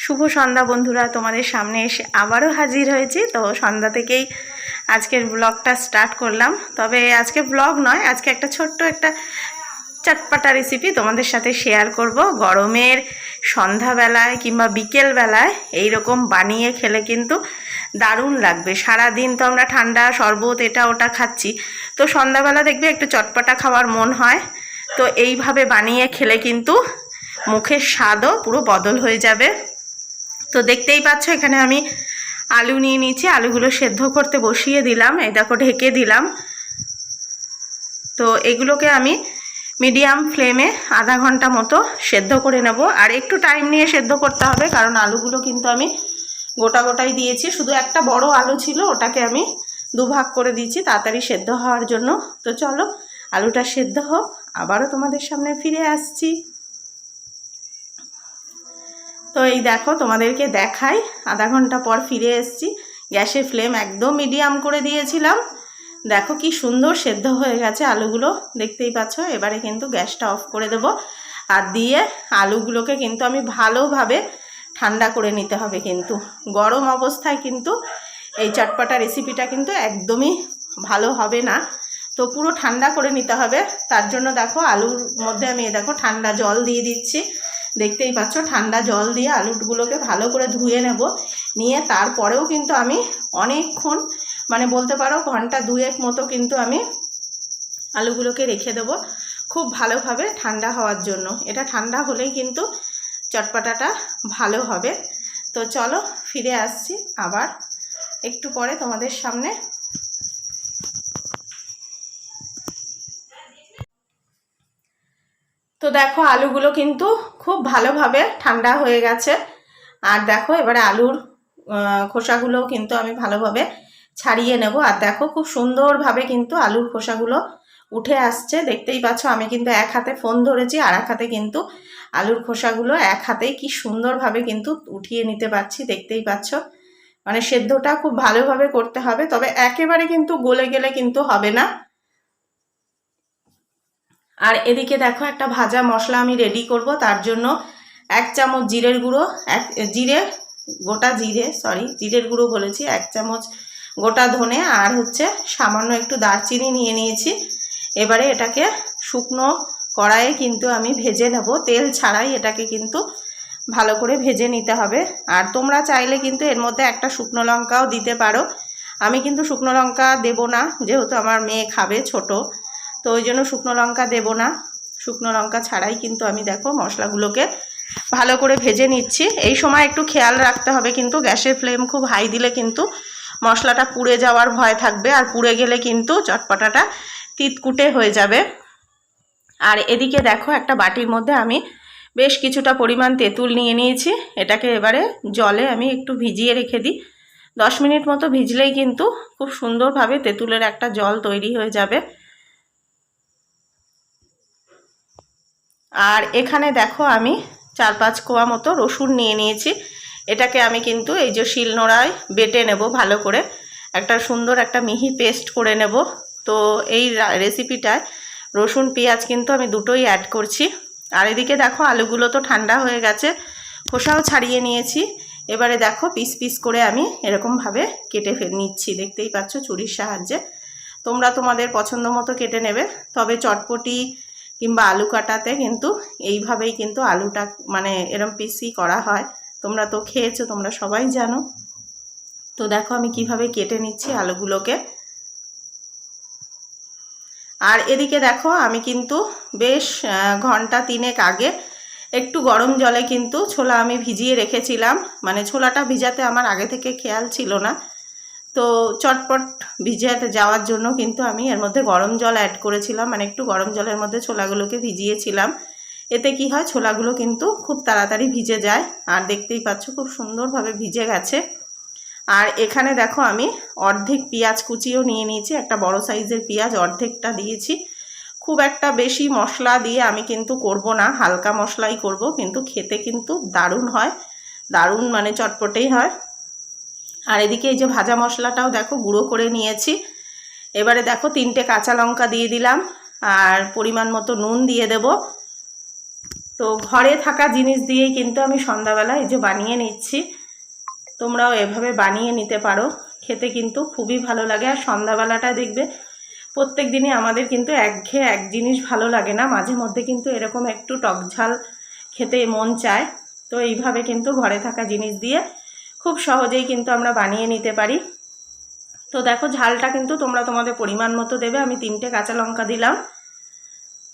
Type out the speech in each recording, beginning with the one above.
শুভ সন্ধ্যা বন্ধুরা, তোমাদের সামনে এসে আবারও হাজির হয়েছি। তো সন্ধ্যা থেকেই আজকের ব্লগটা স্টার্ট করলাম। তবে আজকে ব্লগ নয়, আজকে একটা ছোট্ট একটা চটপাটা রেসিপি তোমাদের সাথে শেয়ার করব। গরমের সন্ধ্যাবেলায় কিংবা বিকেলবেলায় এইরকম বানিয়ে খেলে কিন্তু দারুণ লাগবে। সারাদিন তো আমরা ঠান্ডা শরবত এটা ওটা খাচ্ছি, তো সন্ধ্যাবেলা দেখবে একটু চটপাটা খাওয়ার মন হয়। তো এইভাবে বানিয়ে খেলে কিন্তু মুখের স্বাদও পুরো বদল হয়ে যাবে। তো দেখতেই পাচ্ছ এখানে আমি আলু নিয়ে নিয়েছি, আলুগুলো সেদ্ধ করতে বসিয়ে দিলাম। এই দেখো ঢেকে দিলাম। তো এগুলোকে আমি মিডিয়াম ফ্লেমে আধা ঘন্টা মতো সেদ্ধ করে নেব। আর একটু টাইম নিয়ে সেদ্ধ করতে হবে, কারণ আলুগুলো কিন্তু আমি গোটা গোটাই দিয়েছি। শুধু একটা বড় আলু ছিল, ওটাকে আমি দুভাগ করে দিয়েছি তাড়াতাড়ি সেদ্ধ হওয়ার জন্য। তো চলো আলুটা সেদ্ধ হোক, আবারও তোমাদের সামনে ফিরে আসছি। তো এই দেখো তোমাদেরকে দেখাই, আধা ঘন্টা পর ফিরে এসেছি। গ্যাসের ফ্লেম একদম মিডিয়াম করে দিয়েছিলাম। দেখো কি সুন্দর সেদ্ধ হয়ে গেছে আলুগুলো, দেখতেই পাচ্ছ। এবারে কিন্তু গ্যাসটা অফ করে দেব, আর দিয়ে আলুগুলোকে কিন্তু আমি ভালোভাবে ঠান্ডা করে নিতে হবে। কিন্তু গরম অবস্থায় কিন্তু এই চটপাটা রেসিপিটা কিন্তু একদমই ভালো হবে না। তো পুরো ঠান্ডা করে নিতে হবে। তার জন্য দেখো আলুর মধ্যে আমি দেখো ঠান্ডা জল দিয়ে দিচ্ছি। দেখতেই পাচ্ছ ঠান্ডা জল দিয়ে আলুগুলোকে ভালো করে ধুয়ে নেব। নিয়ে তারপরেও কিন্তু আমি অনেকক্ষণ, মানে বলতে পারো ঘন্টা দুয়েক মতো কিন্তু আমি আলুগুলোকে রেখে দেব খুব ভালোভাবে ঠান্ডা হওয়ার জন্য। এটা ঠান্ডা হলেই কিন্তু চটপাটাটা ভালো হবে। তো চলো ফিরে আসছি আবার একটু পরে তোমাদের সামনে। তো দেখো আলুগুলো কিন্তু খুব ভালোভাবে ঠান্ডা হয়ে গেছে। আর দেখো এবারে আলুর খোসাগুলো কিন্তু আমি ভালোভাবে ছাড়িয়ে নেব। আর দেখো খুব সুন্দরভাবে কিন্তু আলুর খোসাগুলো উঠে আসছে। দেখতেই পাচ্ছ আমি কিন্তু এক হাতে ফোন ধরেছি, আর এক হাতে কিন্তু আলুর খোসাগুলো এক হাতেই কি সুন্দরভাবে কিন্তু উঠিয়ে নিতে পারছি। দেখতেই পাচ্ছ, মানে সেদ্ধটা খুব ভালোভাবে করতে হবে, তবে একেবারে কিন্তু গলে গেলে কিন্তু হবে না। আর এদিকে দেখো একটা ভাজা মশলা আমি রেডি করব। তার জন্য 1 চামচ জিরের গুঁড়ো, গোটা জিরে, জিরের গুঁড়ো বলেছি, 1 চামচ গোটা ধনে, আর হচ্ছে সামান্য একটু দারচিনি নিয়ে নিয়েছি। এবারে এটাকে শুকনো কড়াইয়ে কিন্তু আমি ভেজে নেব, তেল ছাড়াই এটাকে কিন্তু ভালো করে ভেজে নিতে হবে। আর তোমরা চাইলে কিন্তু এর মধ্যে একটা শুকনো লঙ্কাও দিতে পারো। আমি কিন্তু শুকনো লঙ্কা দেব না, যেহেতু আমার মেয়ে খাবে ছোট, তো ওই জন্য শুকনো লঙ্কা দেব না। শুকনো লঙ্কা ছাড়াই কিন্তু আমি দেখো মশলাগুলোকে ভালো করে ভেজে নিচ্ছি। এই সময় একটু খেয়াল রাখতে হবে কিন্তু গ্যাসের ফ্লেম খুব হাই দিলে কিন্তু মশলাটা পুড়ে যাওয়ার ভয় থাকবে, আর পুড়ে গেলে কিন্তু চটপটাটা তিতকুটে হয়ে যাবে। আর এদিকে দেখো একটা বাটির মধ্যে আমি বেশ কিছুটা পরিমাণ তেঁতুল নিয়ে নিয়েছি। এটাকে এবারে জলে আমি একটু ভিজিয়ে রেখে দিই। 10 মিনিট মতো ভিজলেই কিন্তু খুব সুন্দরভাবে তেঁতুলের একটা জল তৈরি হয়ে যাবে। আর এখানে দেখো আমি 4-5 কোয়া মতো রসুন নিয়ে নিয়েছি। এটাকে আমি কিন্তু এই যে শিলনোড়ায় বেটে নেব ভালো করে, একটা সুন্দর একটা মিহি পেস্ট করে নেব। তো এই রেসিপিটায় রসুন পেঁয়াজ কিন্তু আমি দুটোই অ্যাড করছি। আর এদিকে দেখো আলুগুলো তো ঠান্ডা হয়ে গেছে, খোসাও ছাড়িয়ে নিয়েছি। এবারে দেখো পিস পিস করে আমি এরকমভাবে কেটে নিচ্ছি। দেখতেই পাচ্ছ ছুরির সাহায্যে। তোমরা তোমাদের পছন্দ মতো কেটে নেবে। তবে চটপটি কিংবা আলু কাটাতে কিন্তু এইভাবেই কিন্তু আলুটা মানে এরম পিসই করা হয়। তোমরা তো খেয়েছো, তোমরা সবাই জানো। তো দেখো আমি কিভাবে কেটে নিচ্ছি আলুগুলোকে। আর এদিকে দেখো আমি কিন্তু বেশ ঘন্টা 3 আগে একটু গরম জলে কিন্তু ছোলা আমি ভিজিয়ে রেখেছিলাম। মানে ছোলাটা ভিজাতে আমার আগে থেকে খেয়াল ছিল না, তো চটপট ভিজাতে যাওয়ার জন্য কিন্তু আমি এর মধ্যে গরম জল অ্যাড করেছিলাম। মানে একটু গরম জলের মধ্যে ছোলাগুলোকে ভিজিয়েছিলাম। এতে কি হয়, ছোলাগুলো কিন্তু খুব তাড়াতাড়ি ভিজে যায়। আর দেখতেই পাচ্ছ খুব সুন্দরভাবে ভিজে গেছে। আর এখানে দেখো আমি অর্ধেক পেঁয়াজ কুচিও নিয়ে নিয়েছি, একটা বড় সাইজের পেঁয়াজ অর্ধেকটা দিয়েছি। খুব একটা বেশি মশলা দিয়ে আমি কিন্তু করব না, হালকা মশলাই করব, কিন্তু খেতে কিন্তু দারুণ হয়, দারুণ মানে চটপটেই হয়। আর এদিকে এই যে ভাজা মশলাটাও দেখো গুঁড়ো করে নিয়েছি। এবারে দেখো 3টে কাঁচা লঙ্কা দিয়ে দিলাম, আর পরিমাণ মতো নুন দিয়ে দেব। তো ঘরে থাকা জিনিস দিয়েই কিন্তু আমি সন্ধ্যাবেলা এই যে বানিয়ে নিচ্ছি। তোমরাও এভাবে বানিয়ে নিতে পারো, খেতে কিন্তু খুবই ভালো লাগে। আর সন্ধ্যাবেলাটা দেখবে প্রত্যেক দিনই আমাদের কিন্তু একঘেয়ে এক জিনিস ভালো লাগে না, মাঝে মধ্যে কিন্তু এরকম একটু টক ঝাল খেতে মন চায়। তো এইভাবে কিন্তু ঘরে থাকা জিনিস দিয়ে খুব সহজেই কিন্তু আমরা বানিয়ে নিতে পারি। তো দেখো ঝালটা কিন্তু তোমরা তোমাদের পরিমাণ মতো দেবে। আমি 3টে কাঁচা লঙ্কা দিলাম।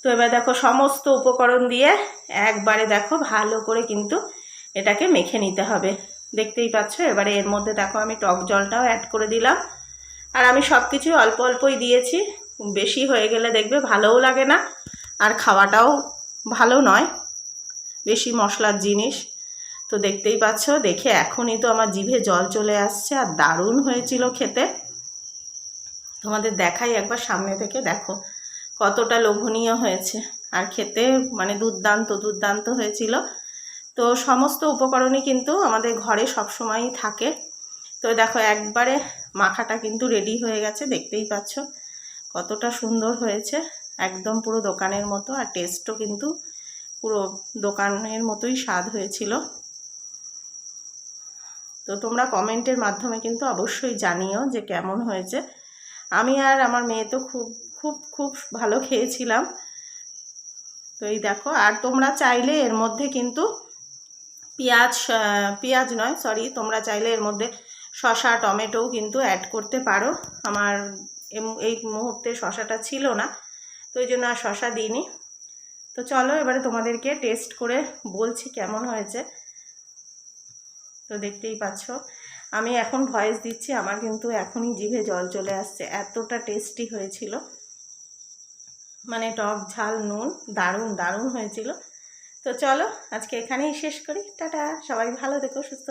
তো এবার দেখো সমস্ত উপকরণ দিয়ে একবারে দেখো ভালো করে কিন্তু এটাকে মেখে নিতে হবে। দেখতেই পাচ্ছ। এবারে এর মধ্যে দেখো আমি টক জলটাও অ্যাড করে দিলাম। আর আমি সব কিছু অল্প অল্পই দিয়েছি, বেশি হয়ে গেলে দেখবে ভালোও লাগে না, আর খাওয়াটাও ভালো নয় বেশি মশলার জিনিস। তো দেখতেই পাচ্ছ, দেখে এখনই তো আমার জিভে জল চলে আসছে। আর দারুণ হয়েছিল খেতে। তোমাদের দেখাই একবার সামনে থেকে, দেখো কতটা লোভনীয় হয়েছে। আর খেতে মানে দুর্দান্ত দুর্দান্ত হয়েছিল। তো সমস্ত উপকরণই কিন্তু আমাদের ঘরে সবসময়ই থাকে। তো দেখো একবারে মাখাটা কিন্তু রেডি হয়ে গেছে, দেখতেই পাচ্ছ কতটা সুন্দর হয়েছে, একদম পুরো দোকানের মতো। আর টেস্টও কিন্তু পুরো দোকানের মতোই স্বাদ হয়েছিল। তো তোমরা কমেন্টের মাধ্যমে কিন্তু অবশ্যই জানিও যে কেমন হয়েছে। আমি আর আমার মেয়ে তো খুব খুব খুব ভালো খেয়েছিলাম। তো এই দেখো, আর তোমরা চাইলে এর মধ্যে কিন্তু পেঁয়াজ নয় সরি, তোমরা চাইলে এর মধ্যে শসা টমেটোও কিন্তু অ্যাড করতে পারো। আমার এই মুহূর্তে শসাটা ছিল না, তো এই জন্য আর শসা দিইনি। তো চলো এবারে তোমাদেরকে টেস্ট করে বলছি কেমন হয়েছে। তো দেখতেই পাচ্ছ আমি এখন ভয়েস দিচ্ছি, আমার কিন্তু এখনই জিভে জল চলে আসছে, এতটা টেস্টি হয়েছিল। মানে টক ঝাল নুন দারুণ দারুণ হয়েছিল। তো চলো আজকে এখানেই শেষ করি। টাটা, সবাই ভালো থেকো, সুস্থ